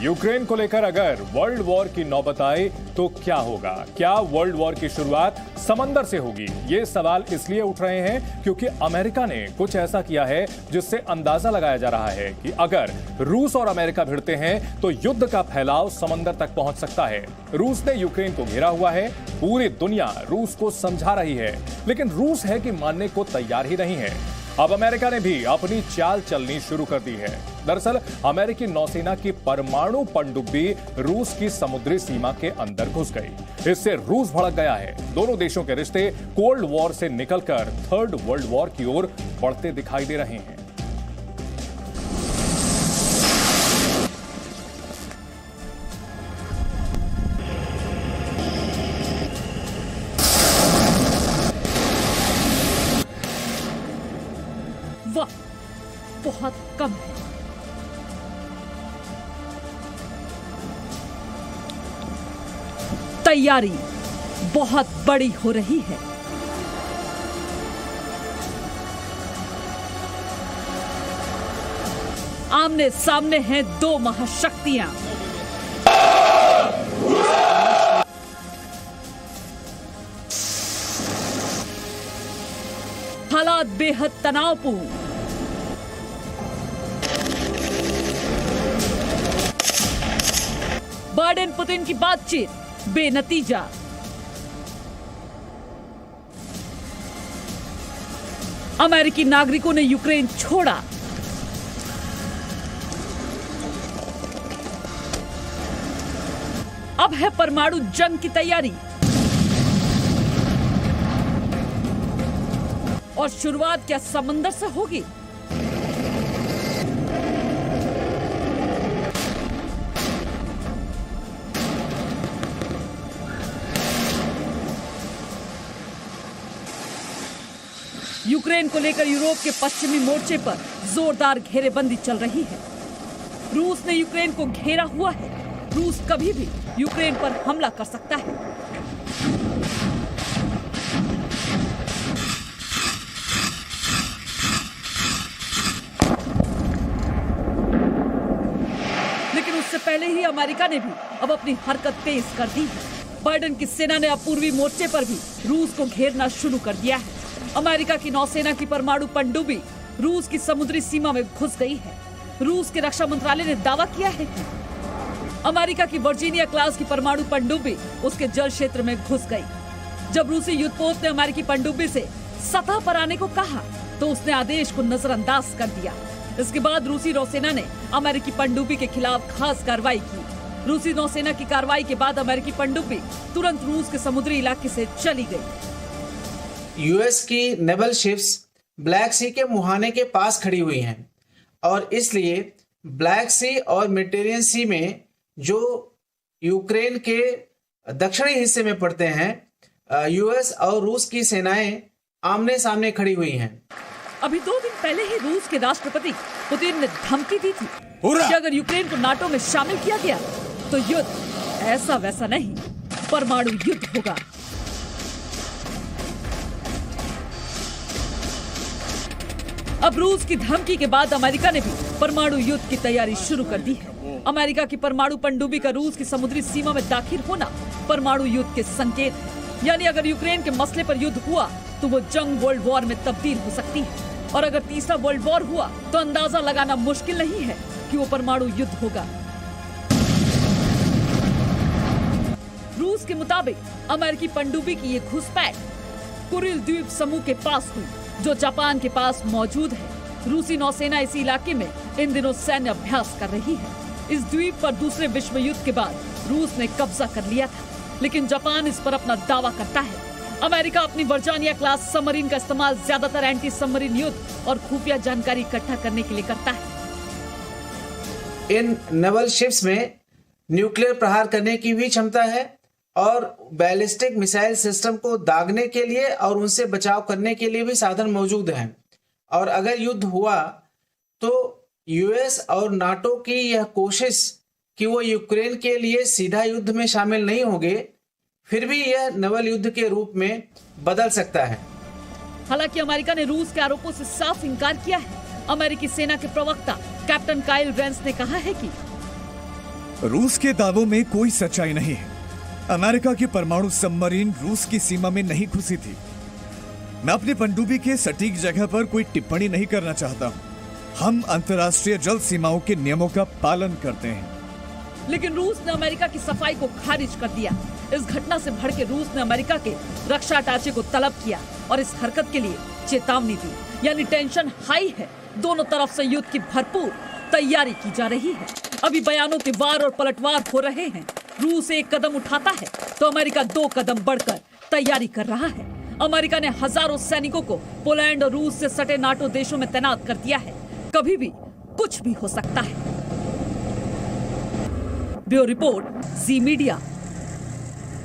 Ukraine को लेकर अगर वर्ल्ड वॉर की नौबत आए तो क्या होगा? क्या वर्ल्ड वॉर की शुरुआत समंदर से होगी? ये सवाल इसलिए उठ रहे हैं क्योंकि अमेरिका ने कुछ ऐसा किया है जिससे अंदाजा लगाया जा रहा है कि अगर रूस और अमेरिका भिड़ते हैं तो युद्ध का फैलाव समंदर तक पहुंच सकता है। रूस ने यूक्रेन को घेरा हुआ है, पूरी दुनिया रूस को समझा रही है, लेकिन रूस है कि मानने को तैयार ही नहीं है। अब अमेरिका ने भी अपनी चाल चलनी शुरू कर दी है। दरअसल अमेरिकी नौसेना की परमाणु पनडुब्बी रूस की समुद्री सीमा के अंदर घुस गई। इससे रूस भड़क गया है। दोनों देशों के रिश्ते कोल्ड वॉर से निकलकर थर्ड वर्ल्ड वॉर की ओर बढ़ते दिखाई दे रहे हैं। वक्त बहुत कम है। तैयारी बहुत बड़ी हो रही है। आमने सामने हैं दो महाशक्तियां। हालात बेहद तनावपूर्ण। बाइडेन पुतिन की बातचीत बेनतीजा। अमेरिकी नागरिकों ने यूक्रेन छोड़ा। अब है परमाणु जंग की तैयारी और शुरुआत क्या समंदर से होगी? यूक्रेन को लेकर यूरोप के पश्चिमी मोर्चे पर जोरदार घेरेबंदी चल रही है। रूस ने यूक्रेन को घेरा हुआ है। रूस कभी भी यूक्रेन पर हमला कर सकता है। लेकिन उससे पहले ही अमेरिका ने भी अब अपनी हरकत तेज कर दी है। बाइडेन की सेना ने अब पूर्वी मोर्चे पर भी रूस को घेरना शुरू कर दिया है। अमेरिका की नौसेना की परमाणु पनडुब्बी रूस की समुद्री सीमा में घुस गई है। रूस के रक्षा मंत्रालय ने दावा किया है कि अमेरिका की वर्जीनिया क्लास की परमाणु पनडुब्बी उसके जल क्षेत्र में घुस गई। जब रूसी युद्धपोत ने अमेरिकी पनडुब्बी से सतह पर आने को कहा तो उसने आदेश को नजरअंदाज कर दिया। इसके बाद रूसी नौसेना ने अमेरिकी पनडुब्बी के खिलाफ खास कार्रवाई की। रूसी नौसेना की कार्रवाई के बाद अमेरिकी पनडुब्बी तुरंत रूस के समुद्री इलाके से चली गई। यूएस की नेवल शिप्स ब्लैक सी के मुहाने के पास खड़ी हुई हैं और इसलिए ब्लैक सी और मेडिटेरियन सी में जो यूक्रेन के दक्षिणी हिस्से में पड़ते हैं, यूएस और रूस की सेनाएं आमने सामने खड़ी हुई हैं। अभी 2 दिन पहले ही रूस के राष्ट्रपति पुतिन ने धमकी दी थी कि अगर यूक्रेन को नाटो में शामिल किया गया तो युद्ध ऐसा वैसा नहीं, परमाणु युद्ध होगा। अब रूस की धमकी के बाद अमेरिका ने भी परमाणु युद्ध की तैयारी शुरू कर दी है। अमेरिका की परमाणु पनडुब्बी का रूस की समुद्री सीमा में दाखिल होना परमाणु युद्ध के संकेत है। यानी अगर यूक्रेन के मसले पर युद्ध हुआ तो वो जंग वर्ल्ड वॉर में तब्दील हो सकती है। और अगर तीसरा वर्ल्ड वॉर हुआ तो अंदाजा लगाना मुश्किल नहीं है कि वो परमाणु युद्ध होगा। रूस के मुताबिक अमेरिकी पनडुब्बी की ये घुसपैठ कुरिल द्वीप समूह के पास हुई, जो जापान के पास मौजूद है। रूसी नौसेना इसी इलाके में इन दिनों सैन्य अभ्यास कर रही है। इस द्वीप पर दूसरे विश्व युद्ध के बाद रूस ने कब्जा कर लिया था, लेकिन जापान इस पर अपना दावा करता है। अमेरिका अपनी वर्जीनिया क्लास सबमरीन का इस्तेमाल ज्यादातर एंटी सबमरीन युद्ध और खुफिया जानकारी इकट्ठा करने के लिए करता है। इन नेवल शिप्स में न्यूक्लियर प्रहार करने की भी क्षमता है और बैलिस्टिक मिसाइल सिस्टम को दागने के लिए और उनसे बचाव करने के लिए भी साधन मौजूद हैं। और अगर युद्ध हुआ तो यूएस और नाटो की यह कोशिश कि वो यूक्रेन के लिए सीधा युद्ध में शामिल नहीं होंगे, फिर भी यह नवल युद्ध के रूप में बदल सकता है। हालांकि अमेरिका ने रूस के आरोपों से साफ इंकार किया है। अमेरिकी सेना के प्रवक्ता कैप्टन काइल रेंस ने कहा है कि रूस के दावों में कोई सच्चाई नहीं है। अमेरिका की परमाणु सबमरीन रूस की सीमा में नहीं घुसी थी। मैं अपनी पनडुब्बी के सटीक जगह पर कोई टिप्पणी नहीं करना चाहता हूं। हम अंतर्राष्ट्रीय जल सीमाओं के नियमों का पालन करते हैं। लेकिन रूस ने अमेरिका की सफाई को खारिज कर दिया। इस घटना से भड़के रूस ने अमेरिका के रक्षा ढांचे को तलब किया और इस हरकत के लिए चेतावनी दी। यानी टेंशन हाई है, दोनों तरफ से युद्ध की भरपूर तैयारी की जा रही है। अभी बयानों के वार और पलटवार हो रहे हैं। रूस एक कदम उठाता है तो अमेरिका 2 कदम बढ़कर तैयारी कर रहा है। अमेरिका ने हजारों सैनिकों को पोलैंड और रूस से सटे नाटो देशों में तैनात कर दिया है। कभी भी कुछ भी हो सकता है। ब्यूरो रिपोर्ट, जी मीडिया।